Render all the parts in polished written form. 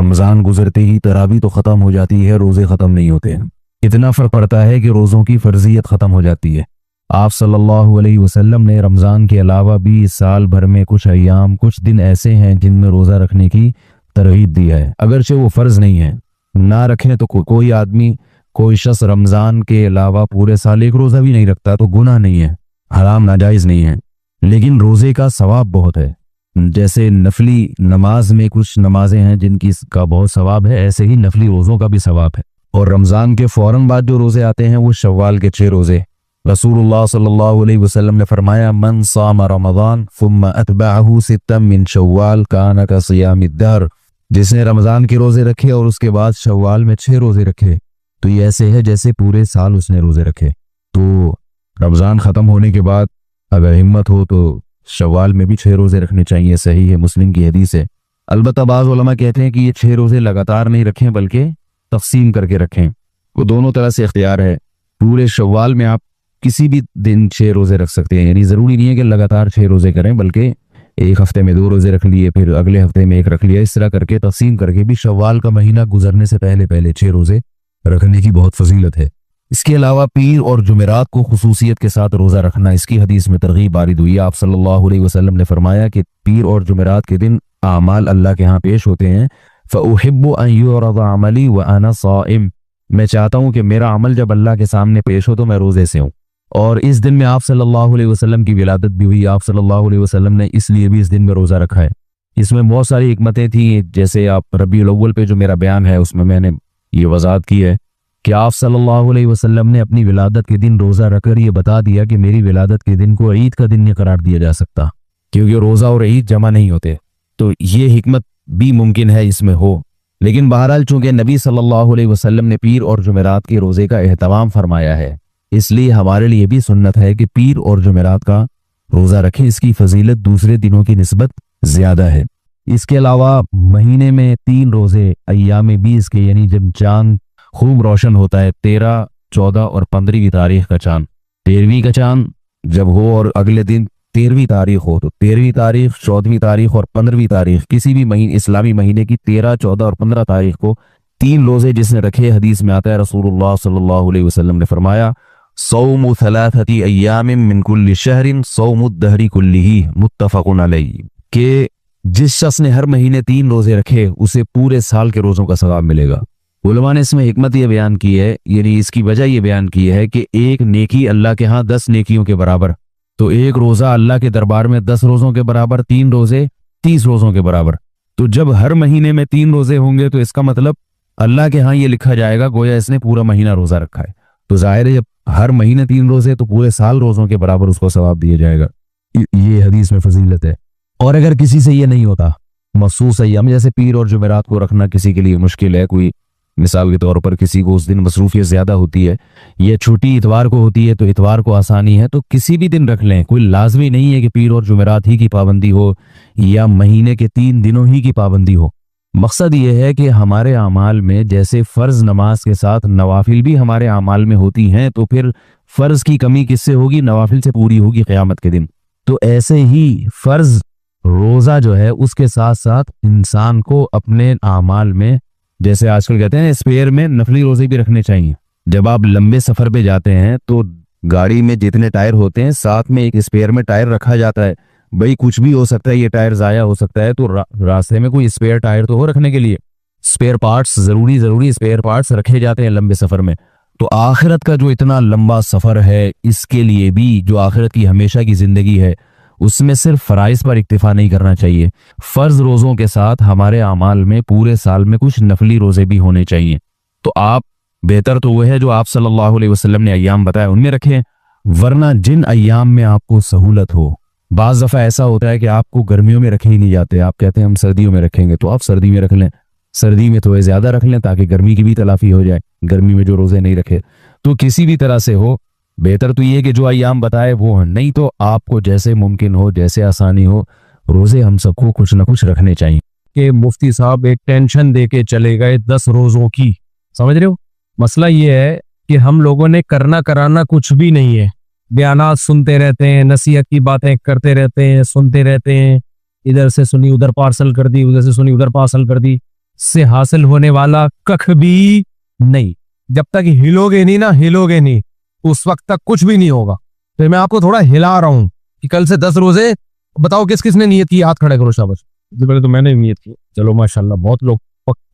रमज़ान गुजरते ही तरावी तो ख़त्म हो जाती है, रोज़े ख़त्म नहीं होते हैं। इतना फ़र्क पड़ता है कि रोज़ों की फ़र्जियत ख़त्म हो जाती है। आप सल्लल्लाहु अलैहि वसल्लम ने रमज़ान के अलावा भी साल भर में कुछ अय्याम, कुछ दिन ऐसे हैं जिनमें रोज़ा रखने की तरगीब दी है, अगरचे वो फ़र्ज़ नहीं है। ना रखें तो कोई आदमी, कोई शख्स रमज़ान के अलावा पूरे साल एक रोज़ा भी नहीं रखता तो गुनाह नहीं है, हराम नाजायज़ नहीं है, लेकिन रोज़े का सवाब बहुत है। जैसे नफली नमाज में कुछ नमाजें हैं जिनकी का बहुत सवाब है, ऐसे ही नफली रोज़ों का भी सवाब है। और रमज़ान के फ़ौरन बाद जो रोज़े आते हैं वो शव्वाल के 6 रोज़े। रसूलुल्लाह सल्लल्लाहु अलैहि वसल्लम ने फरमाया, मन साम रमज़ान सुम्मा अतबअहु सित्तम मिन शव्वाल काना का सियामिद दहर। जिसने रमज़ान के रोज़े रखे और उसके बाद शव्वाल में 6 रोज़े रखे तो ये ऐसे है जैसे पूरे साल उसने रोज़े रखे। तो रमज़ान ख़त्म होने के बाद अगर हिम्मत हो तो शव्वाल में भी 6 रोज़े रखने चाहिए, सही है, मुस्लिम की हदीस है। अलबत्ता बाज़ उलमा कहते हैं कि ये 6 रोज़े लगातार नहीं रखें बल्कि तक़सीम करके रखें, वो दोनों तरह से इख्तियार है। पूरे शव्वाल में आप किसी भी दिन 6 रोज़े रख सकते हैं, यानी ज़रूरी नहीं है कि लगातार 6 रोज़े करें, बल्कि एक हफ्ते में 2 रोज़े रख लिए, फिर अगले हफ्ते में 1 रख लिया, इस तरह करके तक़सीम करके भी शव्वाल का महीना गुजरने से पहले पहले 6 रोज़े रखने की बहुत फजीलत है। इसके अलावा पीर और जुमेरात को खुसूसियत के साथ रोज़ा रखना, इसकी हदीस में तरगीब वारिद हुई। आप सल्लल्लाहु अलैहि वसल्लम ने फरमाया कि पीर और जुमेरात के दिन आमाल अल्लाह के यहाँ पेश होते हैं। फ़उहिब्बु अन युरद अमली व अना साइम, मैं चाहता हूँ कि मेरा अमल जब अल्लाह के सामने पेश हो तो मैं रोज़े से हूँ। और इस दिन में आप सल्लल्लाहु अलैहि वसल्लम की विलादत भी हुई। आप सल्लल्लाहु अलैहि वसल्लम ने इसलिए भी इस दिन में रोज़ा रखा है। इसमें बहुत सारी हिकमतें थी, जैसे आप रबीउल अव्वल पे जो मेरा बयान है उसमें मैंने ये वजाहत की है कि आप सल्लल्लाहु अलैहि वसल्लम ने अपनी विलादत के दिन रोज़ा रखकर ये बता दिया कि मेरी विलादत के दिन को ईद का दिन नहीं करार दिया जा सकता, क्योंकि रोज़ा और ईद जमा नहीं होते। तो ये हिकमत भी मुमकिन है इसमें हो। लेकिन बहरहाल चूंकि नबी सल्लल्लाहु अलैहि वसल्लम ने पीर और जुमेरात के रोज़े का एहतमाम फरमाया है, इसलिए हमारे लिए भी सुन्नत है कि पीर और जुमेरात का रोज़ा रखें। इसकी फजीलत दूसरे दिनों की निस्बत ज़्यादा है। इसके अलावा महीने में 3 रोज़े अय्याम 20 के, यानी जब चांद खूब रोशन होता है, 13, 14 और 15वीं तारीख का चांद, 13वीं का चांद जब हो और अगले दिन 13वीं तारीख हो, तो 13वीं तारीख, 14वीं तारीख और 15वीं तारीख, किसी भी महीने इस्लामी महीने की 13, 14 और 15 तारीख को 3 रोज़े जिसने रखे, हदीस में आता है रसूलुल्लाह सल्लल्लाहु अलैहि वसल्लम ने फरमाया, सौमु थलाथती अय्यामिन मिन कुल्लि शहरिन सौमु दहरी कुल्लिही, मुत्तफकुन अलैहि, कि जिस शख्स ने हर महीने 3 रोज़े रखे उसे पूरे साल के रोज़ों का सवाब मिलेगा। उलमा ने इसमें हिकमत ये बयान की है, यानी इसकी वजह ये बयान की है कि एक नेकी अल्लाह के यहाँ 10 नेकियों के बराबर, तो एक रोज़ा अल्लाह के दरबार में 10 रोज़ों के बराबर, 3 रोज़े 30 रोज़ों के बराबर। तो जब हर महीने में 3 रोज़े होंगे तो इसका मतलब अल्लाह के यहाँ ये लिखा जाएगा गोया इसने पूरा महीना रोज़ा रखा है। तो जाहिर है जब हर महीने 3 रोज़े तो पूरे साल रोज़ों के बराबर उसको सवाब दिया जाएगा। ये हदीस में फजीलत है। और अगर किसी से ये नहीं होता, मखसूस अय्याम जैसे पीर और जुमेरात को रखना किसी के लिए मुश्किल है, कोई मिसाल के तौर पर किसी को उस दिन मसरूफियत ज़्यादा होती है या छुट्टी इतवार को होती है तो इतवार को आसानी है, तो किसी भी दिन रख लें। कोई लाजमी नहीं है कि पीर और जुमेरात ही की पाबंदी हो या महीने के 3 दिनों ही की पाबंदी हो। मकसद ये है कि हमारे अमाल में जैसे फ़र्ज़ नमाज के साथ नवाफिल भी हमारे अमाल में होती हैं, तो फिर फ़र्ज़ की कमी किससे होगी? नवाफिल से पूरी होगी क़यामत के दिन। तो ऐसे ही फ़र्ज़ रोज़ा जो है उसके साथ साथ इंसान को अपने अमाल में, जैसे आजकल कहते हैं स्पेयर में, नफली रोज़े भी रखने चाहिए। जब आप लंबे सफ़र पे जाते हैं तो गाड़ी में जितने टायर होते हैं साथ में एक स्पेयर में टायर रखा जाता है। भाई कुछ भी हो सकता है, ये टायर ज़ाया हो सकता है, तो रास्ते में कोई स्पेयर टायर तो हो रखने के लिए। स्पेयर पार्ट्स ज़रूरी स्पेयर पार्ट्स रखे जाते हैं लंबे सफ़र में। तो आखिरत का जो इतना लंबा सफ़र है, इसके लिए भी जो आखिरत की हमेशा की ज़िंदगी है, उसमें सिर्फ फ़राइज़ पर इक्तिफा नहीं करना चाहिए। फ़र्ज़ रोज़ों के साथ हमारे अमाल में पूरे साल में कुछ नफली रोज़े भी होने चाहिए। तो आप बेहतर तो वह है जो आप सल्लल्लाहु अलैहि वसल्लम ने अय्याम बताए उनमें रखें, वरना जिन अय्याम में आपको सहूलत हो। बाज़ दफ़ा ऐसा होता है कि आपको गर्मियों में रखे ही नहीं जाते, आप कहते हैं हम सर्दियों में रखेंगे, तो आप सर्दी में रख लें। सर्दी में थोड़े ज़्यादा रख लें ताकि गर्मी की भी तलाफ़ी हो जाए, गर्मी में जो रोज़े नहीं रखे। तो किसी भी तरह से हो, बेहतर तो ये कि जो अय्याम बताए वो हैं, नहीं तो आपको जैसे मुमकिन हो, जैसे आसानी हो, रोज़े हम सबको कुछ ना कुछ रखने चाहिए। कि मुफ्ती साहब एक टेंशन दे के चले गए 10 रोज़ों की, समझ रहे हो? मसला ये है कि हम लोगों ने करना कराना कुछ भी नहीं है, बयानात सुनते रहते हैं, नसीहत की बातें करते रहते हैं, सुनते रहते हैं, इधर से सुनी उधर पार्सल कर दी, उधर से सुनी उधर पार्सल कर दी, से हासिल होने वाला कख भी नहीं। जब तक हिलोगे नहीं ना, हिलोगे नहीं, उस वक्त तक कुछ भी नहीं होगा। तो मैं आपको थोड़ा हिला रहा हूं कि कल से 10 रोजे बताओ किस किस ने नियत की, हाथ खड़े करो शाबाश। सबसे पहले तो मैंने नियत की, चलो माशाल्लाह बहुत लोग।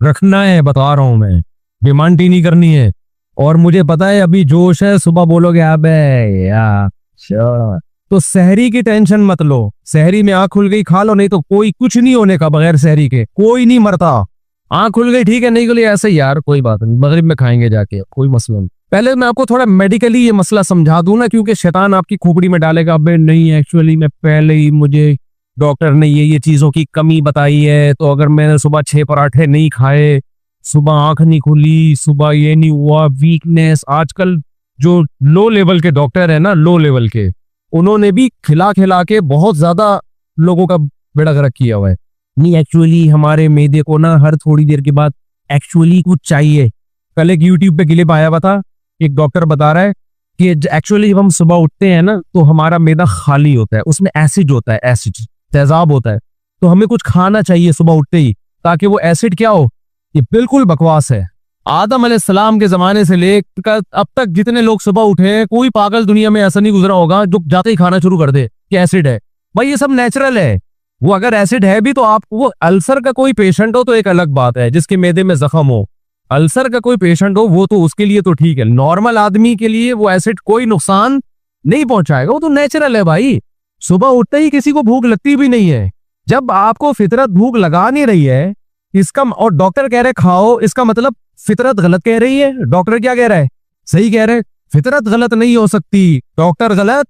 रखना है, बता रहा हूं मैं, डिमांड ही नहीं करनी है। और मुझे पता है अभी जोश है, सुबह बोलोगे अबे यार अच्छा। तो सहरी की टेंशन मत लो, सहरी में आंख खुल गई खा लो, नहीं तो कोई कुछ नहीं होने का बगैर सहरी के, कोई नहीं मरता। आंख खुल गई ठीक है, नहीं खुली ऐसे ही यार कोई बात नहीं, मगरिब में खाएंगे जाके, कोई मसला नहीं। पहले मैं आपको थोड़ा मेडिकली ये मसला समझा दूं ना, क्योंकि शैतान आपकी खोपड़ी में डालेगा अबे नहीं एक्चुअली में पहले ही मुझे डॉक्टर ने ये चीजों की कमी बताई है, तो अगर मैंने सुबह 6 पराठे नहीं खाए, सुबह आंख नहीं खुली, सुबह ये नहीं हुआ, वीकनेस। आजकल जो लो लेवल के डॉक्टर है ना, लो लेवल के, उन्होंने भी खिला खिला के बहुत ज्यादा लोगों का बेड़ा गर्क किया हुआ है। नहीं एक्चुअली हमारे मैदे को ना हर थोड़ी देर के बाद एक्चुअली कुछ चाहिए। कल एक यूट्यूब पे क्लिप आया हुआ था, एक डॉक्टर बता रहा है कि एक्चुअली जब हम सुबह उठते हैं ना तो हमारा मैदा खाली होता है, उसमें एसिड होता है, एसिड तेजाब होता है, तो हमें कुछ खाना चाहिए सुबह उठते ही ताकि वो एसिड क्या हो। ये बिल्कुल बकवास है। आदम अलैहिस्सलाम के जमाने से लेकर अब तक जितने लोग सुबह उठे हैं, कोई पागल दुनिया में ऐसा नहीं गुजरा होगा जो जाते ही खाना शुरू कर दे कि एसिड है। भाई ये सब नेचुरल है। वो अगर एसिड है भी तो आप, वो अल्सर का कोई पेशेंट हो तो एक अलग बात है, जिसके मैदे में जख्म हो, अल्सर का कोई पेशेंट हो वो तो उसके लिए तो ठीक है। नॉर्मल आदमी के लिए वो एसिड कोई नुकसान नहीं पहुंचाएगा, वो तो नेचुरल है भाई। सुबह उठते ही किसी को भूख लगती भी नहीं है। जब आपको फितरत भूख लगा नहीं रही है इसका, और डॉक्टर कह रहे खाओ, इसका मतलब फितरत गलत कह रही है। डॉक्टर क्या कह रहा है? सही कह रहे हैं, फितरत गलत नहीं हो सकती, डॉक्टर गलत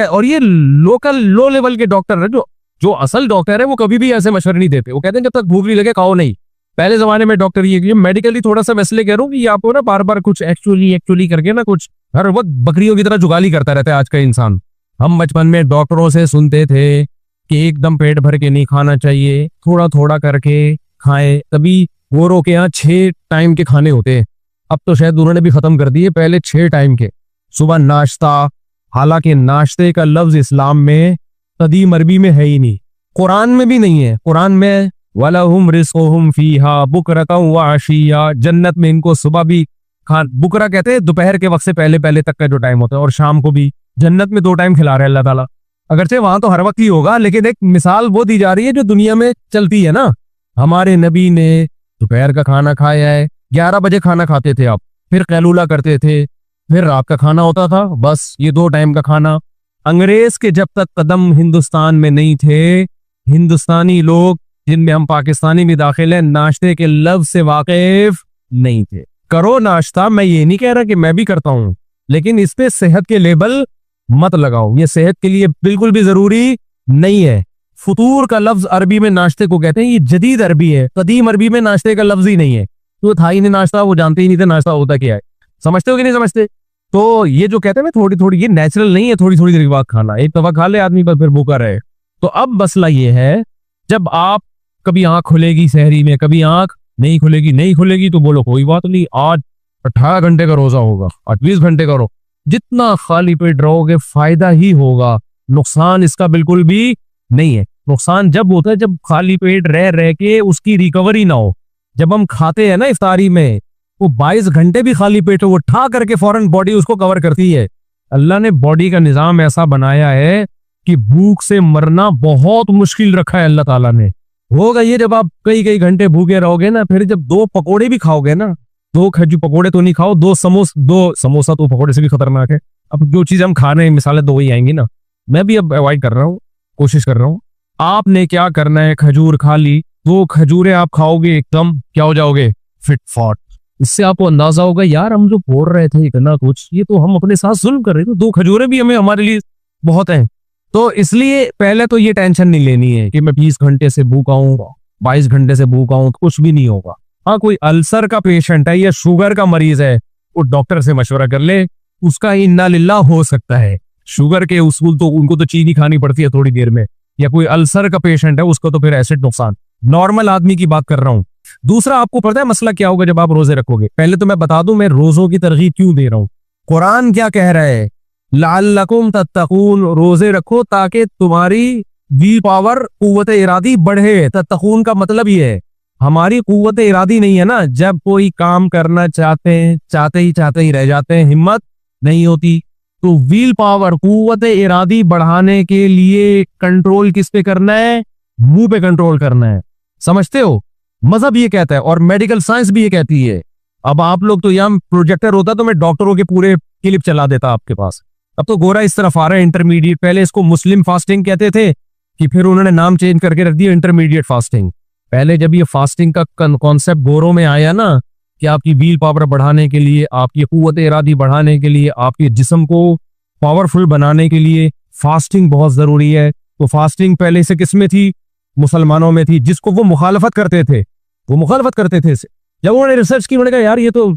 और ये लोकल लो लेवल के डॉक्टर है, जो असल डॉक्टर है वो कभी भी ऐसे मशवरे नहीं देते। वो कहते हैं जब तक भूख नहीं लगे खाओ नहीं। पहले जमाने में डॉक्टर ये मेडिकली थोड़ा सा मैं इसलिए कह रहा हूँ कि आपको ना बार बार कुछ एक्चुअली करके ना कुछ हर वक्त बकरियों की तरह जुगाली करता रहता है आज का इंसान। हम बचपन में डॉक्टरों से सुनते थे कि एकदम पेट भर के नहीं खाना चाहिए, थोड़ा थोड़ा करके खाएं। तभी गोरों के यहाँ 6 टाइम के खाने होते हैं, अब तो शायद उन्होंने भी खत्म कर दिए। पहले 6 टाइम के सुबह नाश्ता, हालांकि नाश्ते का लफ्ज इस्लाम में कदीम अरबी में है ही नहीं, कुरान में भी नहीं है। कुरान में वलहुम रिज़्क़ुहुम फीहा बुकरतन व अशिया, जन्नत में इनको सुबह भी बुकरा कहते हैं दोपहर के वक्त से पहले पहले तक का जो टाइम होता है, और शाम को भी जन्नत में 2 टाइम खिला रहे हैं अल्लाह ताला। अगरचे वहां तो हर वक्त ही होगा, लेकिन एक मिसाल वो दी जा रही है जो दुनिया में चलती है ना। हमारे नबी ने दोपहर का खाना खाया है, 11 बजे खाना खाते थे आप, फिर कैलूला करते थे, फिर रात का खाना होता था, बस ये 2 टाइम का खाना। अंग्रेज के जब तक कदम हिंदुस्तान में नहीं थे, हिंदुस्तानी लोग जिनमें हम पाकिस्तानी भी दाखिल हैं, नाश्ते के लफ्ज से वाकिफ नहीं थे। करो नाश्ता, मैं ये नहीं कह रहा कि मैं भी करता हूं, लेकिन इस पे सेहत के लेबल मत लगाओ, ये सेहत के लिए बिल्कुल भी जरूरी नहीं है। फतूर का लफ्ज अरबी में नाश्ते को कहते हैं, ये जदीद अरबी है, कदीम अरबी में नाश्ते का लफ्ज ही नहीं है। तो था ही नहीं नाश्ता, वो जानते ही नहीं थे नाश्ता होता क्या है। समझते हो कि नहीं समझते? तो ये जो कहते हैं ना थोड़ी थोड़ी, ये नेचुरल नहीं है थोड़ी थोड़ी देर के बाद खाना। एक दफा खा ले आदमी पर फिर भूखा रहे। तो अब मसला ये है, जब आप कभी आंख खुलेगी सहरी में, कभी आंख नहीं खुलेगी तो बोलो कोई बात नहीं, आज 18 घंटे का रोजा होगा, 28 घंटे का रो। जितना खाली पेट रहोगे फायदा ही होगा, नुकसान इसका बिल्कुल भी नहीं है। नुकसान जब होता है जब खाली पेट रह के उसकी रिकवरी ना हो। जब हम खाते हैं ना इफ्तारी में, वो 22 घंटे भी खाली पेट हो, वो ठा करके फौरन बॉडी उसको कवर करती है। अल्लाह ने बॉडी का निजाम ऐसा बनाया है कि भूख से मरना बहुत मुश्किल रखा है अल्लाह ताला ने। होगा ये जब आप कई घंटे भूखे रहोगे ना, फिर जब 2 पकोड़े भी खाओगे ना, 2 खजू पकोड़े तो नहीं खाओ, 2 समोसा तो पकोड़े से भी खतरनाक है। अब जो चीज हम खा रहे हैं मिसालें 2 ही आएंगी ना। मैं भी अब अवॉइड कर रहा हूँ, कोशिश कर रहा हूँ। आपने क्या करना है, खजूर खा ली, 2 खजूरें आप खाओगे एकदम क्या हो जाओगे, फिट फॉट। इससे आपको अंदाजा होगा यार हम जो बोल रहे थे इतना कुछ, ये तो हम अपने साथ जुल्म कर रहे थे। 2 खजूरें भी हमें हमारे लिए बहुत हैं। तो इसलिए पहले तो ये टेंशन नहीं लेनी है कि मैं 20 घंटे से भूखा हूँ, 22 घंटे से भूखा हूँ, कुछ भी नहीं होगा। हाँ, कोई अल्सर का पेशेंट है या शुगर का मरीज है, वो डॉक्टर से मशवरा कर ले, उसका इन्ना लिल्लाह हो सकता है। शुगर के उसूल तो उनको तो चीनी खानी पड़ती है थोड़ी देर में, या कोई अल्सर का पेशेंट है उसको तो फिर एसिड नुकसान। नॉर्मल आदमी की बात कर रहा हूँ। दूसरा, आपको पता है मसला क्या होगा जब आप रोजे रखोगे? पहले तो मैं बता दूं मैं रोजों की तरगीब क्यों दे रहा हूँ। कुरान क्या कह रहा है, लअल्लकुम तत्तकून, रोजे रखो ताकि तुम्हारी विल पावर, कुव्वत इरादी बढ़े। तत्तकून का मतलब ये है हमारी कुव्वत इरादी नहीं है ना, जब कोई काम करना चाहते ही रह जाते हैं, हिम्मत नहीं होती। तो व्हील पावर, कुव्वत इरादी बढ़ाने के लिए कंट्रोल किस पे करना है? मुंह पे कंट्रोल करना है। समझते हो? मजहब ये कहता है और मेडिकल साइंस भी ये कहती है। अब आप लोग तो यहाँ प्रोजेक्टर होता तो मैं डॉक्टरों के पूरे क्लिप चला देता आपके पास। अब तो गोरा इस तरफ आ रहा है, इंटरमीडिएट। पहले इसको मुस्लिम फास्टिंग कहते थे कि फिर उन्होंने नाम चेंज करके रख दिया इंटरमीडिएट फास्टिंग। पहले जब ये फास्टिंग का कॉन्सेप्ट गोरों में आया ना कि आपकी व्हील पावर बढ़ाने के लिए, आपकी कुव्वत इरादी बढ़ाने के लिए, आपके जिस्म को पावरफुल बनाने के लिए फास्टिंग बहुत जरूरी है। तो फास्टिंग पहले से किसमें थी? मुसलमानों में थी, जिसको वो मुखालफत करते थे। जब उन्होंने रिसर्च की, उन्होंने कहा यार ये तो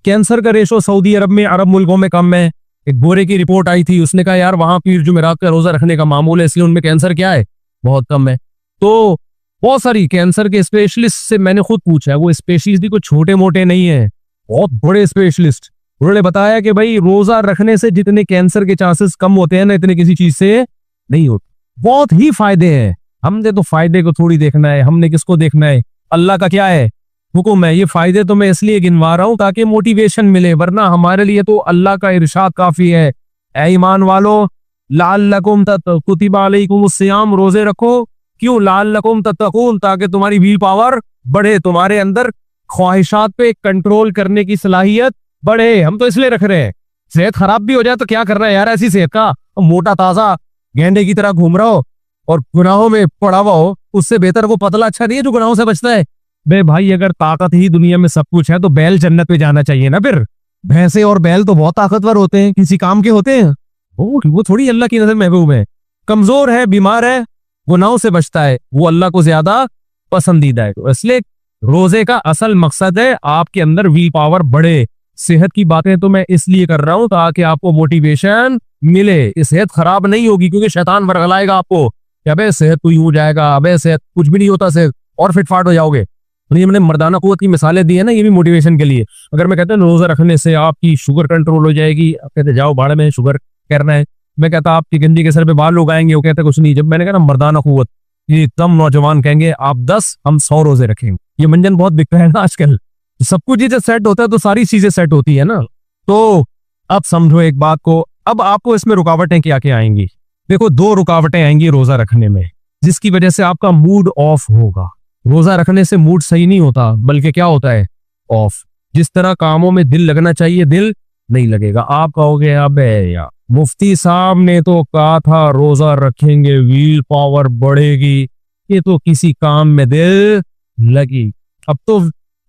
कैंसर का रेशो सऊदी अरब में, अरब मुल्कों में कम है। एक गोरे की रिपोर्ट आई थी, उसने कहा यार वहां पीर जुमेरात का रोजा रखने का मामूल है, इसलिए उनमें कैंसर क्या है, बहुत कम है। तो बहुत सारी कैंसर के स्पेशलिस्ट से मैंने खुद पूछा है, वो स्पेशलिस्ट भी कोई छोटे मोटे नहीं है, बहुत बड़े स्पेशलिस्ट। उन्होंने बताया कि भाई रोजा रखने से जितने कैंसर के चांसेस कम होते हैं ना, इतने किसी चीज से नहीं होते। बहुत ही फायदे हैं। हमने तो फायदे को थोड़ी देखना है, हमने किसको देखना है? अल्लाह का क्या है हुक्म है। ये फायदे तो मैं इसलिए गिनवा रहा हूं ताकि मोटिवेशन मिले, वरना हमारे लिए तो अल्लाह का इरशाद काफी है, ऐ ईमान वालो लअल्लकुम कुतिबा अलैकुमुस्सियाम, रोजे रखो। क्यों? लअल्लकुम तत्तकून, ताकि तुम्हारी व्हील पावर बढ़े, तुम्हारे अंदर ख्वाहिशात पे कंट्रोल करने की सलाहियत बढ़े। हम तो इसलिए रख रहे हैं। सेहत खराब भी हो जाए तो क्या करना है यार, ऐसी सेहत का मोटा ताजा गेंडे की तरह घूम रहा हो और गुनाहों में पड़ा हुआ हो, उससे बेहतर वो पतला अच्छा नहीं है जो गुनाहों से बचता है। बे भाई, अगर ताकत ही दुनिया में सब कुछ है तो बैल जन्नत पे जाना चाहिए ना। फिर भैंसे और बैल तो बहुत ताकतवर होते हैं, किसी काम के होते हैं। वो थोड़ी अल्लाह की नजर महबूब है। कमजोर है, बीमार है, गुनाहों से बचता है, वो अल्लाह को ज्यादा पसंदीदा है। तो इसलिए रोजे का असल मकसद है आपके अंदर व्हील पावर बढ़े। सेहत की बातें तो मैं इसलिए कर रहा हूं ताकि आपको मोटिवेशन मिले। ये सेहत खराब नहीं होगी क्योंकि शैतान वर्गलाएगा आपको कि अबे सेहत तो यूं जाएगा, अबे सेहत कुछ भी नहीं होता, सेहत और फिटफाट हो जाओगे। तो ये मैंने मर्दाना कुव्वत की मिसालें दी है ना, ये भी मोटिवेशन के लिए। अगर मैं कहता हूँ रोजा रखने से आपकी शुगर कंट्रोल हो जाएगी, आप कहते जाओ भाड़ में शुगर करना है। मैं कहता आपकी गंजी के सर पे बाल उगाएंगे, वो कहते कुछ नहीं। जब मैंने कहा ना मर्दाना कुव्वत, ये एकदम नौजवान कहेंगे आप 10 हम 100 रोजे रखेंगे। ये मंजन बहुत बिक रहा है ना आजकल। सब कुछ जब सेट होता है तो सारी चीजें सेट होती है ना। तो अब समझो एक बात को, अब आपको इसमें रुकावटें क्या क्या आएंगी? देखो 2 रुकावटें आएंगी रोजा रखने में, जिसकी वजह से आपका मूड ऑफ होगा। रोजा रखने से मूड सही नहीं होता, बल्कि क्या होता है? ऑफ। जिस तरह कामों में दिल लगना चाहिए, दिल नहीं लगेगा। आप कहोगे अबे यार मुफ्ती साहब ने तो कहा था रोजा रखेंगे व्हील पावर बढ़ेगी, ये तो किसी काम में दिल लगी। अब तो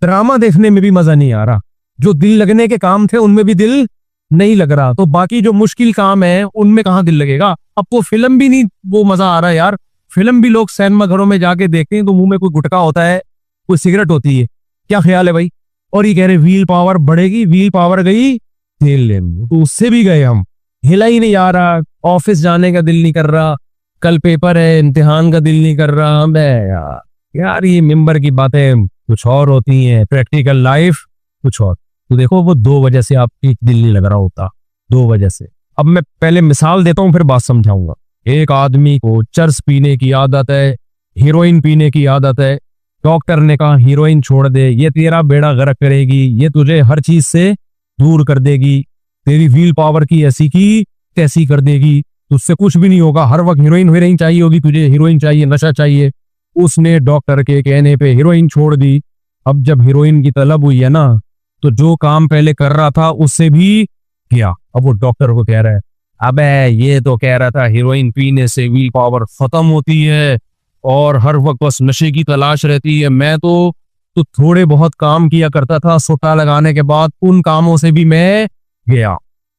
ड्रामा देखने में भी मजा नहीं आ रहा। जो दिल लगने के काम थे उनमें भी दिल नहीं लग रहा, तो बाकी जो मुश्किल काम है उनमें कहाँ दिल लगेगा? अब तो फिल्म भी नहीं वो मजा आ रहा है यार। फिल्म भी लोग सिनेमा घरों में जाके देखते हैं तो मुंह में कोई गुटखा होता है, कोई सिगरेट होती है। क्या ख्याल है भाई? और ये कह रहे व्हील पावर बढ़ेगी, व्हील पावर गई तेल लेने, तो उससे भी गए हम। हिला ही नहीं आ रहा, ऑफिस जाने का दिल नहीं कर रहा, कल पेपर है, इम्तिहान का दिल नहीं कर रहा। यार यार ये मिंबर की बातें कुछ और होती हैं, प्रैक्टिकल लाइफ कुछ और। तो देखो वो 2 वजह से आपकी दिल नहीं लग रहा होता, 2 वजह से। अब मैं पहले मिसाल देता हूं फिर बात समझाऊंगा। एक आदमी को चर्स पीने की आदत है, हीरोइन पीने की आदत है। डॉक्टर ने कहा हीरोइन छोड़ दे, ये तेरा बेड़ा गर्क करेगी, ये तुझे हर चीज से दूर कर देगी, तेरी व्हील पावर की ऐसी की तैसी कर देगी, तुझसे कुछ भी नहीं होगा, हर वक्त हीरोइन चाहिए होगी तुझे, हीरोइन चाहिए, नशा चाहिए। उसने डॉक्टर के कहने पे हीरोइन छोड़ दी। अब जब हीरोइन की तलब हुई है ना, तो जो काम पहले कर रहा था उससे भी किया। अब वो डॉक्टर को कह रहा है अबे ये तो कह रहा था हीरोइन पीने से व्हील पावर खत्म होती है और हर वक्त बस नशे की तलाश रहती है। मैं तो थोड़े बहुत काम किया करता था, सोटा लगाने के बाद उन कामों से भी मैं गया।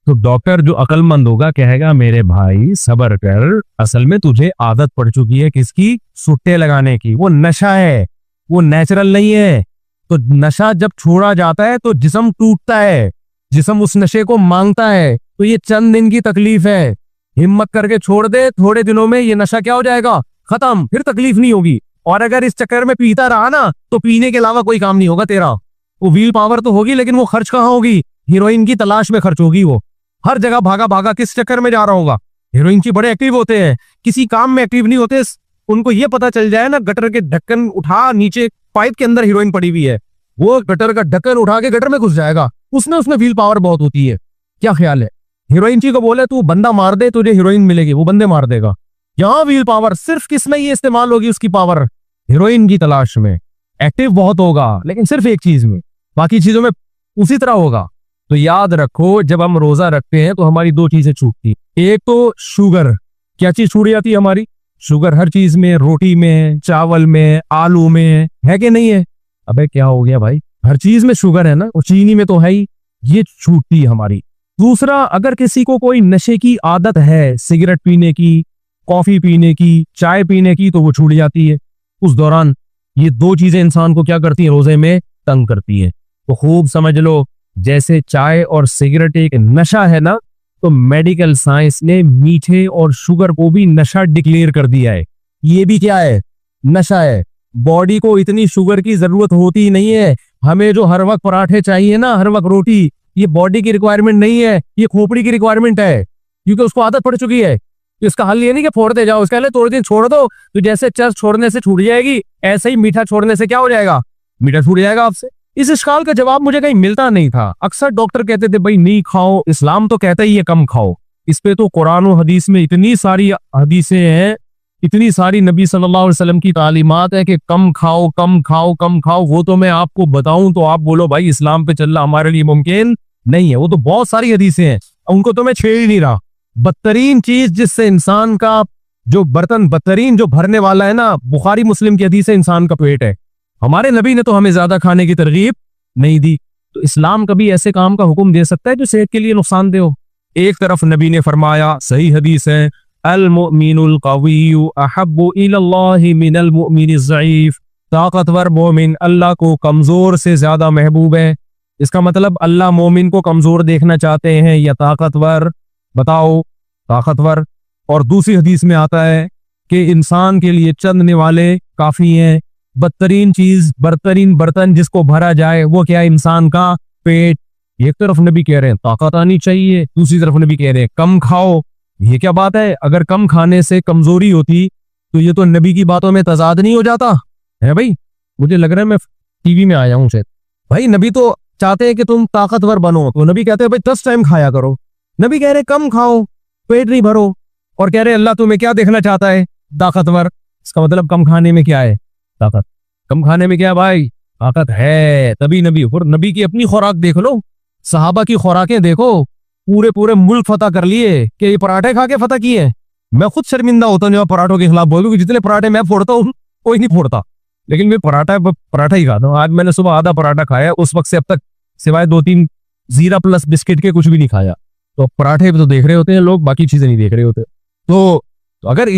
तो डॉक्टर जो अक्लमंद होगा कहेगा मेरे भाई सब्र कर, असल में तुझे आदत पड़ चुकी है किसकी? सुट्टे लगाने की। वो नशा है, वो नेचुरल नहीं है। तो नशा जब छोड़ा जाता है तो जिस्म टूटता है, जिस्म उस नशे को मांगता है। तो ये चंद दिन की तकलीफ है, हिम्मत करके छोड़ दे, थोड़े दिनों में ये नशा क्या हो जाएगा? खत्म, फिर तकलीफ नहीं होगी। और अगर इस चक्कर में पीता रहा ना तो पीने के अलावा कोई काम नहीं होगा तेरा। वो व्हील पावर तो होगी लेकिन वो खर्च कहाँ होगी? हीरोइन की तलाश में खर्च होगी। वो हर जगह भागा भागा किस चक्कर में जा रहा होगा? हीरोइन की बड़े एक्टिव होते हैं, किसी काम में एक्टिव नहीं होते। उनको ये पता चल जाए ना, गटर के ढक्कन उठा नीचे पाइप के अंदर हीरोइन पड़ी हुई है, वो गटर का ढक्कन उठा के गटर में घुस जाएगा, उसमें व्हील पावर बहुत होती है। क्या ख्याल है? हीरोइन जी को बोले तू बंदा मार दे तुझे हीरोइन मिलेगी, वो बंदे मार देगा। यहाँ व्हील पावर सिर्फ किस में ये इस्तेमाल होगी उसकी पावर? हीरोइन की तलाश में। एक्टिव बहुत होगा लेकिन सिर्फ एक चीज में, बाकी चीजों में उसी तरह होगा। तो याद रखो जब हम रोजा रखते हैं तो हमारी दो चीजें छूटती, एक तो शुगर। क्या चीज छूट जाती है हमारी? शुगर। हर चीज में, रोटी में, चावल में, आलू में, है कि नहीं है? अबे क्या हो गया भाई, हर चीज में शुगर है ना, और चीनी में तो है ही, ये छूटती है हमारी। दूसरा, अगर किसी को कोई नशे की आदत है, सिगरेट पीने की, कॉफी पीने की, चाय पीने की, तो वो छूट जाती है उस दौरान। ये दो चीजें इंसान को क्या करती है? रोजे में तंग करती है। तो खूब समझ लो, जैसे चाय और सिगरेट एक नशा है ना, तो मेडिकल साइंस ने मीठे और शुगर को भी नशा डिक्लेयर कर दिया है। ये भी क्या है? नशा है। बॉडी को इतनी शुगर की जरूरत होती ही नहीं है। हमें जो हर वक्त पराठे चाहिए ना, हर वक्त रोटी, ये बॉडी की रिक्वायरमेंट नहीं है, ये खोपड़ी की रिक्वायरमेंट है, क्योंकि उसको आदत पड़ चुकी है। इसका हल ये नहीं कि फोड़ते जाओ, इसका हल थोड़े दिन छोड़ दो, तो जैसे चर्च छोड़ने से छूट जाएगी, ऐसे ही मीठा छोड़ने से क्या हो जाएगा? मीठा छूट जाएगा आपसे। इस सवाल का जवाब मुझे कहीं मिलता नहीं था। अक्सर डॉक्टर कहते थे भाई नहीं खाओ, इस्लाम तो कहता ही है कम खाओ। इस पे तो कुरान और हदीस में इतनी सारी हदीसें हैं, इतनी सारी नबी सल्लल्लाहु अलैहि वसल्लम की तालीमात है कि कम खाओ, कम खाओ, कम खाओ। वो तो मैं आपको बताऊं तो आप बोलो भाई इस्लाम पे चलना हमारे लिए मुमकिन नहीं है। वो तो बहुत सारी हदीसें हैं, उनको तो मैं छेड़ ही नहीं रहा। बदतरीन चीज जिससे इंसान का जो बर्तन बदतरीन जो भरने वाला है ना, बुखारी मुस्लिम की हदीस है, इंसान का पेट है। हमारे नबी ने तो हमें ज्यादा खाने की तरगीब नहीं दी। तो इस्लाम कभी ऐसे काम का हुक्म दे सकता है जो सेहत के लिए नुकसानदेह हो? एक तरफ नबी ने फरमाया, सही हदीस है, अल मुमिनुल कविय्यु अहब्बु इलल्लाहि मिनल मुमिनिज़ ज़ईफ़। ताकतवर मोमिन अल्लाह को कमजोर से ज्यादा महबूब है। इसका मतलब अल्लाह मोमिन को कमजोर देखना चाहते हैं या ताकतवर? बताओ, ताकतवर। और दूसरी हदीस में आता है कि इंसान के लिए चंद निवाले काफी हैं। बदतरीन चीज, बदतरीन बर्तन जिसको भरा जाए वो क्या है? इंसान का पेट। एक तरफ नबी कह रहे हैं ताकत आनी चाहिए, दूसरी तरफ नबी कह रहे हैं कम खाओ। ये क्या बात है? अगर कम खाने से कमजोरी होती तो ये तो नबी की बातों में तजाद नहीं हो जाता है भाई? मुझे लग रहा है मैं टीवी में आया हूं शायद। भाई नबी तो चाहते हैं कि तुम ताकतवर बनो, तो नबी कहते हैं भाई 10 टाइम खाया करो। नबी कह रहे कम खाओ, पेट नहीं भरो, और कह रहे अल्लाह तुम्हें क्या देखना चाहता है? ताकतवर। इसका मतलब कम खाने में क्या है? ताकत। कम खाने में क्या है भाई? ताकत है। तभी नबी, और नबी की अपनी खुराक देख लो, सहाबा की खुराकें देखो, पूरे पूरे मुल्क फतह कर लिए कि ये पराठे खा के फतह किए। मैं खुद शर्मिंदा होता हूँ जब पराठों के खिलाफ बोलूँ कि जितने पराठे मैं फोड़ता हूँ कोई नहीं फोड़ता, लेकिन मैं पराठा ही खाता हूँ। आज मैंने सुबह आधा पराठा खाया, उस वक्त से अब तक सिवाय 2-3 जीरा प्लस बिस्किट के कुछ भी नहीं खाया। तो पराठे भी तो देख रहे होते हैं लोग, बाकी चीजें नहीं देख रहे होते। तो अगर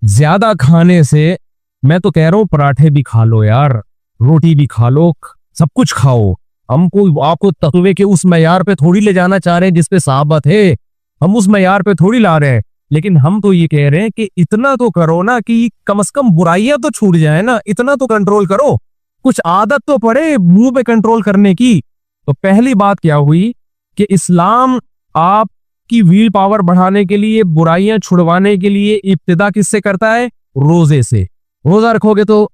ज्यादा खाने से, मैं तो कह रहा हूँ पराठे भी खा लो यार, रोटी भी खा लो, सब कुछ खाओ। हमको आपको तकवे के उस मयार पे थोड़ी ले जाना चाह रहे हैं जिसपे सहाबा थे, हम उस मयार पे थोड़ी ला रहे हैं। लेकिन हम तो ये कह रहे हैं कि इतना तो करो ना कि कम से कम बुराइयां तो छूट जाए ना, इतना तो कंट्रोल करो, कुछ आदत तो पड़े मुंह पे कंट्रोल करने की। तो पहली बात क्या हुई कि इस्लाम आपकी व्हील पावर बढ़ाने के लिए, बुराइयां छुड़वाने के लिए इब्तिदा किससे करता है? रोजे से। रोजा रखोगे तो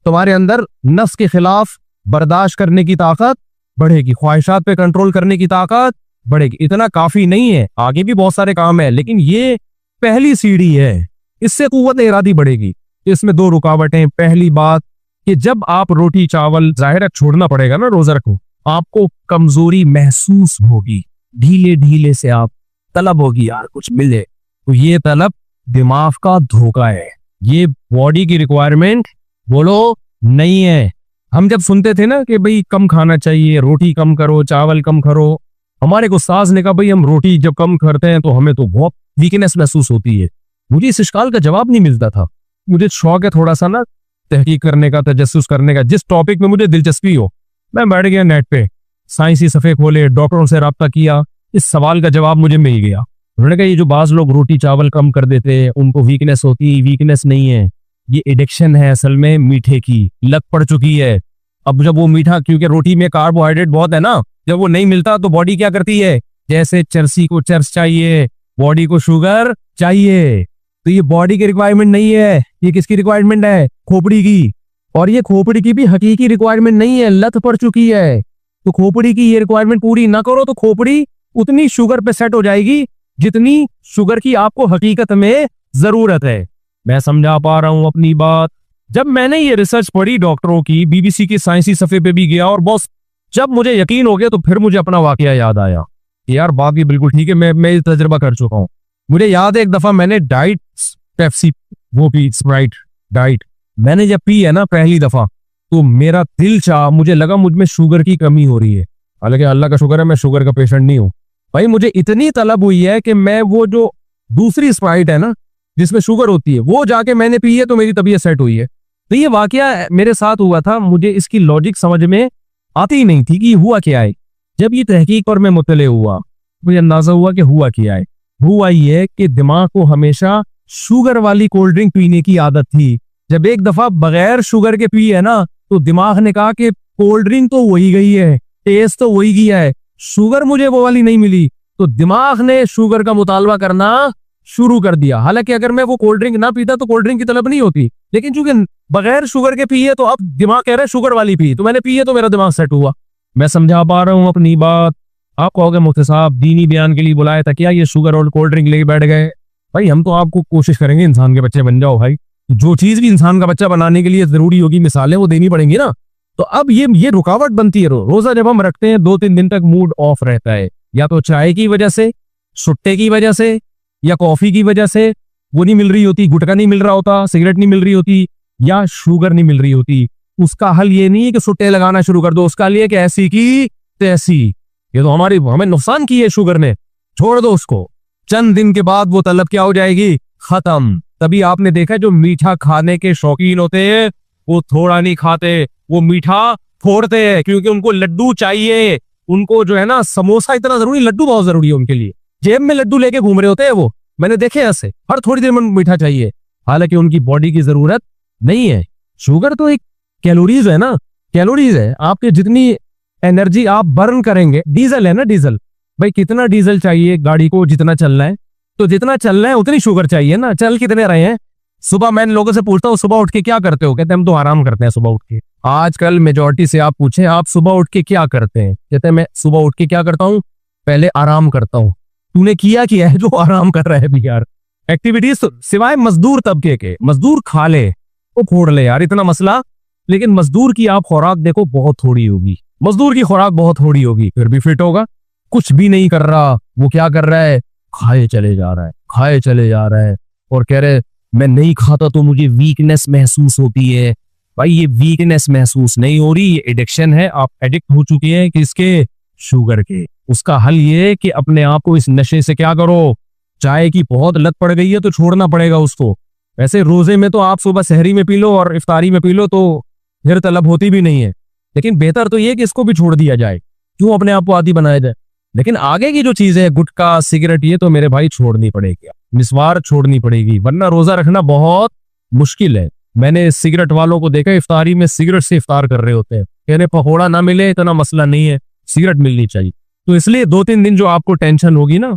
तुम्हारे अंदर नफ्स के खिलाफ बर्दाश्त करने की ताकत बढ़ेगी, ख्वाहिशात पे कंट्रोल करने की ताकत बढ़ेगी। इतना काफी नहीं है, आगे भी बहुत सारे काम है, लेकिन ये पहली सीढ़ी है। इससे कुव्वत इरादी बढ़ेगी। इसमें 2 रुकावटें। पहली बात कि जब आप रोटी चावल, जाहिर है छोड़ना पड़ेगा ना रोजा रखो, आपको कमजोरी महसूस होगी, ढीले ढीले से आप तलब होगी यार कुछ मिले, तो ये तलब दिमाग का धोखा है, ये बॉडी की रिक्वायरमेंट बोलो नहीं है। हम जब सुनते थे ना कि भाई कम खाना चाहिए, रोटी कम करो, चावल कम करो, हमारे को उस्ताद ने कहा भाई हम रोटी जब कम करते हैं तो हमें तो बहुत वीकनेस महसूस होती है। मुझे इस सवाल का जवाब नहीं मिलता था। मुझे शौक है थोड़ा सा ना तहकीक करने का, तजस्सुस करने का, जिस टॉपिक में मुझे दिलचस्पी हो मैं बैठ गया नेट पे, साइंसी सफ़े खोले, डॉक्टरों से रब्ता किया, इस सवाल का जवाब मुझे मिल गया। उन्होंने कहा ये जो बाज लोग रोटी चावल कम कर देते हैं उनको वीकनेस होती, वीकनेस नहीं है, ये एडिक्शन है असल में, मीठे की लत पड़ चुकी है। अब जब वो मीठा, क्योंकि रोटी में कार्बोहाइड्रेट बहुत है ना, जब वो नहीं मिलता तो बॉडी क्या करती है? जैसे चरसी को चर्स चाहिए, बॉडी को शुगर चाहिए। तो ये बॉडी की रिक्वायरमेंट नहीं है, ये किसकी रिक्वायरमेंट है? खोपड़ी की। और ये खोपड़ी की भी हकीकी रिक्वायरमेंट नहीं है, लत पड़ चुकी है। तो खोपड़ी की ये रिक्वायरमेंट पूरी ना करो तो खोपड़ी उतनी शुगर पे सेट हो जाएगी जितनी शुगर की आपको हकीकत में जरूरत है। मैं समझा पा रहा हूं अपनी बात? जब मैंने ये रिसर्च पढ़ी डॉक्टरों की, बीबीसी के साइंसी सफे पे भी गया और बॉस जब मुझे यकीन हो गया तो फिर मुझे अपना वाकया याद आया कि यार बात ये बिल्कुल ठीक है, मैं ये तजुर्बा कर चुका हूं। मुझे याद है एक दफा मैंने डाइट पेप्सी वो पी, स्प्राइट डाइट, मैंने जब पी है ना पहली दफा तो मेरा दिल चाह, मुझे लगा मुझ में शुगर की कमी हो रही है। हालांकि अल्लाह का शुक्र है मैं शुगर का पेशेंट नहीं हूं भाई। मुझे इतनी तलब हुई है कि मैं वो जो दूसरी स्प्राइट है ना जिसमें शुगर होती है वो जाके मैंने पी है तो मेरी तबीयत सेट हुई है। तो ये वाकया मेरे साथ हुआ था, मुझे इसकी लॉजिक समझ में आती ही नहीं थी कि हुआ क्या है। जब ये तहकीक पर मैं मुतले हुआ मुझे अंदाजा हुआ कि हुआ क्या है। हुआ ये कि दिमाग को हमेशा शुगर वाली कोल्ड ड्रिंक पीने की आदत थी। जब एक दफा बगैर शुगर के पी है ना तो दिमाग ने कहा कि कोल्ड ड्रिंक तो वही गई है, टेस्ट तो वही गया है, शुगर मुझे वो वाली नहीं मिली, तो दिमाग ने शुगर का मुतालबा करना शुरू कर दिया। हालांकि अगर मैं वो कोल्ड ड्रिंक ना पीता तो कोल्ड ड्रिंक की तलब नहीं होती, लेकिन चूंकि बगैर शुगर के पी है तो अब दिमाग कह रहा है शुगर वाली पी, तो मैंने पी है तो मेरा दिमाग सेट हुआ। मैं समझा पा रहा हूं अपनी बात? आप कहोगे मुफ्ती साहब दीनी बयान के लिए बुलाया था क्या, ये शुगर और कोल्ड ड्रिंक लेके बैठ गए? भाई हम तो आपको कोशिश करेंगे इंसान के बच्चे बन जाओ भाई, जो चीज भी इंसान का बच्चा बनाने के लिए जरूरी होगी मिसालें वो देनी पड़ेंगी ना। तो अब ये रुकावट बनती है। रोजा जब हम रखते हैं 2-3 दिन तक मूड ऑफ रहता है, या तो चाय की वजह से, सुट्टे की वजह से, या कॉफी की वजह से, वो नहीं मिल रही होती, गुटखा नहीं मिल रहा होता, सिगरेट नहीं मिल रही होती, या शुगर नहीं मिल रही होती। उसका हल ये नहीं है कि सुट्टे लगाना शुरू कर दो, उसका हल ये कि ऐसी की तैसी, ये तो हमें नुकसान की है शुगर ने, छोड़ दो उसको। चंद दिन के बाद वो तलब क्या हो जाएगी, खत्म। तभी आपने देखा जो मीठा खाने के शौकीन होते हैं वो थोड़ा नहीं खाते, वो मीठा फोड़ते हैं, क्योंकि उनको लड्डू चाहिए। उनको जो है ना समोसा इतना जरूरी, लड्डू बहुत जरूरी है उनके लिए। जेब में लड्डू लेके घूम रहे होते हैं वो, मैंने देखे ऐसे, हर थोड़ी देर में मीठा चाहिए, हालांकि उनकी बॉडी की जरूरत नहीं है। शुगर तो एक कैलोरीज है ना, कैलोरीज है। आपके जितनी एनर्जी आप बर्न करेंगे, डीजल है ना, डीजल भाई, कितना डीजल चाहिए गाड़ी को, जितना चलना है, तो जितना चलना है उतनी शुगर चाहिए ना। चल कितने रहे हैं? सुबह मैं लोगों से पूछता हूँ सुबह उठ के क्या करते हो, कहते हैं हम तो आराम करते हैं सुबह उठ के। आजकल मेजोरिटी से आप पूछें आप सुबह उठ के क्या करते हैं, कहते हैं मैं सुबह उठ के क्या करता हूँ, पहले आराम करता हूँ। तूने किया है जो आराम कर रहा है भी यार, एक्टिविटीज सिवाय मजदूर तबके के, मजदूर खा ले वो फोड़ ले यार, इतना मसला। लेकिन मजदूर की आप खुराक देखो बहुत थोड़ी होगी, मजदूर की खुराक बहुत थोड़ी होगी, फिर भी फिट होगा। कुछ भी नहीं कर रहा, वो क्या कर रहा है, खाए चले जा रहा है, खाए चले जा रहा है, और कह रहे मैं नहीं खाता तो मुझे वीकनेस महसूस होती है। भाई ये वीकनेस महसूस नहीं हो रही, ये एडिक्शन है। आप एडिक्ट हो चुके हैं किसके, शुगर के। उसका हल ये है कि अपने आप को इस नशे से क्या करो, चाय की बहुत लत पड़ गई है तो छोड़ना पड़ेगा उसको। वैसे रोजे में तो आप सुबह सहरी में पी लो और इफ्तारी में पी लो तो फिर तलब होती भी नहीं है, लेकिन बेहतर तो ये कि इसको भी छोड़ दिया जाए, क्यों अपने आप को आदी बनाया जाए। लेकिन आगे की जो चीजें है, गुटखा सिगरेट, ये तो मेरे भाई छोड़नी पड़ेगी, मिसवार छोड़नी पड़ेगी, वरना रोजा रखना बहुत मुश्किल है। मैंने सिगरेट वालों को देखा इफ्तारी में सिगरेट से इफ्तार कर रहे होते हैं, कह रहे पकौड़ा ना मिले इतना मसला नहीं है, सिगरेट मिलनी चाहिए। तो इसलिए 2-3 दिन जो आपको टेंशन होगी ना,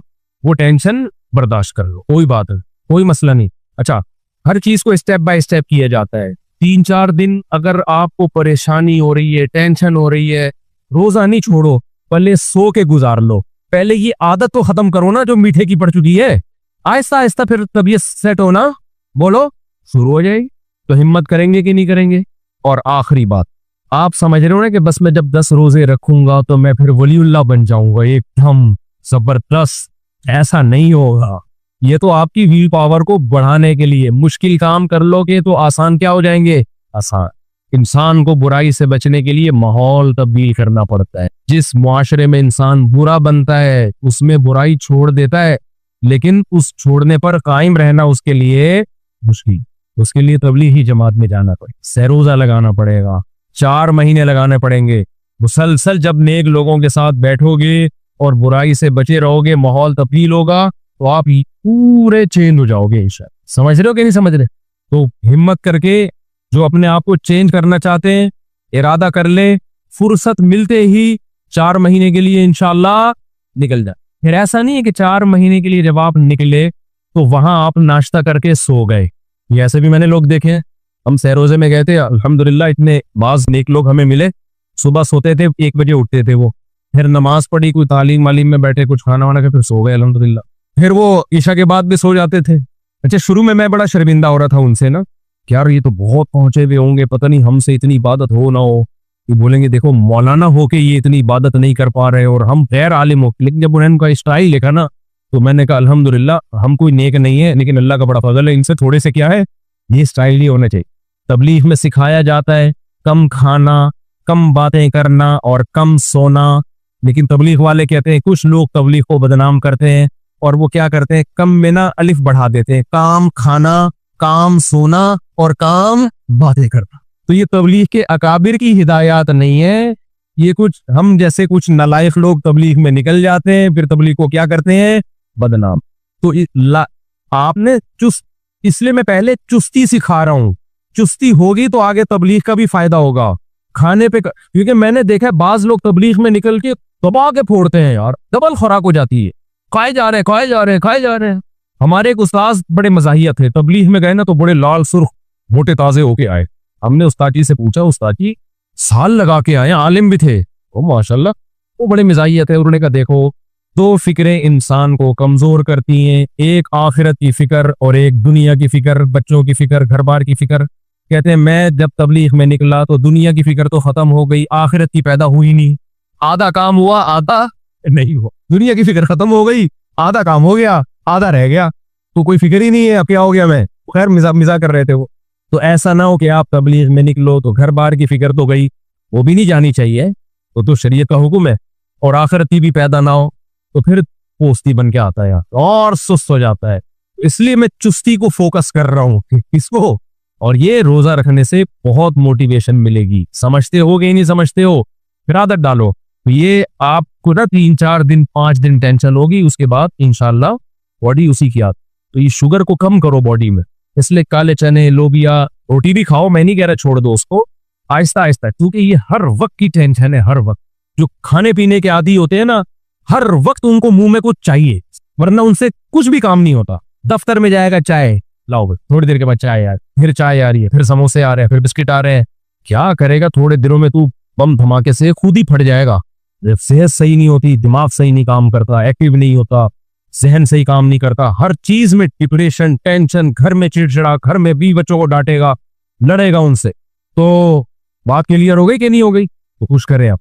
वो टेंशन बर्दाश्त कर लो, कोई बात है, कोई मसला नहीं। अच्छा, हर चीज को स्टेप बाय स्टेप किया जाता है। 3-4 दिन अगर आपको परेशानी हो रही है, टेंशन हो रही है, रोजा नहीं छोड़ो, पहले सो के गुजार लो। पहले ये आदत तो खत्म करो ना जो मीठे की पड़ चुकी है, आहिस्ता आहिस्ता फिर तबीयत सेट होना, बोलो शुरू हो जाएगी। तो हिम्मत करेंगे कि नहीं करेंगे। और आखिरी बात, आप समझ रहे हो ना कि बस मैं जब 10 रोजे रखूंगा तो मैं फिर वलीउल्लाह बन जाऊंगा एकदम जबरदस्त, ऐसा नहीं होगा। ये तो आपकी व्हील पावर को बढ़ाने के लिए, मुश्किल काम कर लोगे तो आसान क्या हो जाएंगे, आसान। इंसान को बुराई से बचने के लिए माहौल तब्दील करना पड़ता है। जिस मुआशरे में इंसान बुरा बनता है उसमें बुराई छोड़ देता है, लेकिन उस छोड़ने पर कायम रहना उसके लिए मुश्किल। उसके लिए तबलीगी जमात में जाना पड़ेगा, सहरोजा लगाना पड़ेगा, 4 महीने लगाने पड़ेंगे मुसलसल। जब नेक लोगों के साथ बैठोगे और बुराई से बचे रहोगे, माहौल तब्दील होगा तो आप पूरे चेंज हो जाओगे इंशाअल्लाह। समझ रहे हो कि नहीं समझ रहे? तो हिम्मत करके जो अपने आप को चेंज करना चाहते हैं, इरादा कर ले, फुर्सत मिलते ही 4 महीने के लिए इंशाअल्लाह निकल जाए। फिर ऐसा नहीं है कि 4 महीने के लिए जब आप निकले तो वहां आप नाश्ता करके सो गए। ये ऐसे भी मैंने लोग देखे हैं हम सहरोजे में गए थे, अल्हम्दुलिल्लाह इतने बाज नेक लोग हमें मिले। सुबह सोते थे 1 बजे उठते थे वो, फिर नमाज पढ़ी, कोई तालीम वालीम में बैठे, कुछ खाना वाना के फिर सो गए अल्हम्दुलिल्लाह। फिर वो ईशा के बाद भी सो जाते थे। अच्छा, शुरू में मैं बड़ा शर्मिंदा हो रहा था उनसे ना, कि यार ये तो बहुत पहुंचे हुए होंगे, पता नहीं हमसे इतनी इबादत हो ना हो। ये बोलेंगे देखो मौलाना होके ये इतनी इबादत नहीं कर पा रहे और हम गैर आलिम हो। लेकिन जब उन्होंने उनका स्टाइल देखा ना, तो मैंने कहा अल्हम्दुलिल्लाह हम कोई नेक नहीं है, लेकिन अल्लाह का बड़ा फजल है, इनसे थोड़े से क्या है, ये स्टाइल ही होना चाहिए। तबलीग में सिखाया जाता है कम खाना, कम बातें करना और कम सोना। लेकिन तबलीग वाले कहते हैं, कुछ लोग तबलीग को बदनाम करते हैं और वो क्या करते हैं, कम में ना अलिफ बढ़ा देते हैं, काम खाना, काम सोना और काम बातें करना। तो ये तबलीग के अकाबिर की हिदायत नहीं है, ये कुछ हम जैसे कुछ नालायक लोग तबलीग में निकल जाते हैं, फिर तबलीग को क्या करते हैं, बदनाम। तो आपने चुस्त, इसलिए मैं पहले चुस्ती सिखा रहा हूं। चुस्ती होगी तो आगे तबलीग का भी फायदा होगा। खाने पे क्योंकि मैंने देखा है बाज लोग तबलीग में निकल के दबा के फोड़ते हैं यार, डबल खुराक हो जाती है, खाए जा रहे हैं, खाए जा रहे हैं, खाए जा रहे हैं। हमारे एक उस्ताद बड़े मजाहिया थे, तबलीग में गए ना तो बड़े लाल सुर्ख मोटे ताजे होके आए। हमने उस्ताद जी से पूछा, उस्ताद जी साल लगा के आए, आलिम भी थे, ओ माशाल्लाह। वो बड़े मजाहिया थे। उन्होंने कहा देखो, 2 फिक्रें इंसान को कमजोर करती हैं, एक आखिरत की फिक्र और एक दुनिया की फिक्र, बच्चों की फिक्र, घर बार की फिक्र। कहते हैं मैं जब तबलीग में निकला तो दुनिया की फिक्र तो खत्म हो गई, आखिरत की पैदा हुई नहीं। आधा काम हुआ, आधा नहीं हुआ। दुनिया की फिक्र खत्म हो गई, आधा काम हो गया, आधा रह गया, तो कोई फिक्र ही नहीं है, अब क्या हो गया। मैं खैर मिजाक कर रहे थे वो। तो ऐसा ना हो कि आप तबलीग में निकलो तो घर बार की फिक्र तो गई, वो भी नहीं जानी चाहिए, तो शरीयत का हुक्म है, और आखिरत की भी पैदा ना हो तो फिर पोस्ती बन के आता है यार, और सुस्त हो जाता है। इसलिए मैं चुस्ती को फोकस कर रहा हूँ इसको, और ये रोजा रखने से बहुत मोटिवेशन मिलेगी। समझते हो कि नहीं समझते हो, फिर आदत डालो। तो ये आपको ना 3 4 दिन 5 दिन टेंशन होगी, उसके बाद इंशाल्लाह बॉडी उसी की आदत। तो ये शुगर को कम करो बॉडी में, इसलिए काले चने, लोबिया, रोटी भी खाओ, मैं नहीं कह रहा छोड़ दो उसको, आहिस्ता आहिस्ता, क्योंकि ये हर वक्त की टेंशन है। हर वक्त जो खाने पीने के आदी होते हैं ना, हर वक्त उनको मुंह में कुछ चाहिए, वरना उनसे कुछ भी काम नहीं होता। दफ्तर में जाएगा, चाय लाओ, थोड़ी देर के बाद चाय यार, फिर चाय आ रही है, फिर समोसे आ रहे हैं, फिर बिस्किट आ रहे हैं। क्या करेगा, थोड़े दिनों में तू बम धमाके से खुद ही फट जाएगा। सेहत सही नहीं होती, दिमाग सही नहीं काम करता, एक्टिव नहीं होता, जहन सही काम नहीं करता, हर चीज में डिप्रेशन, टेंशन, घर में चिड़चिड़ा, घर में भी बच्चों को डांटेगा, लड़ेगा उनसे। तो बात क्लियर हो गई कि नहीं हो गई, तो कुछ करें आप।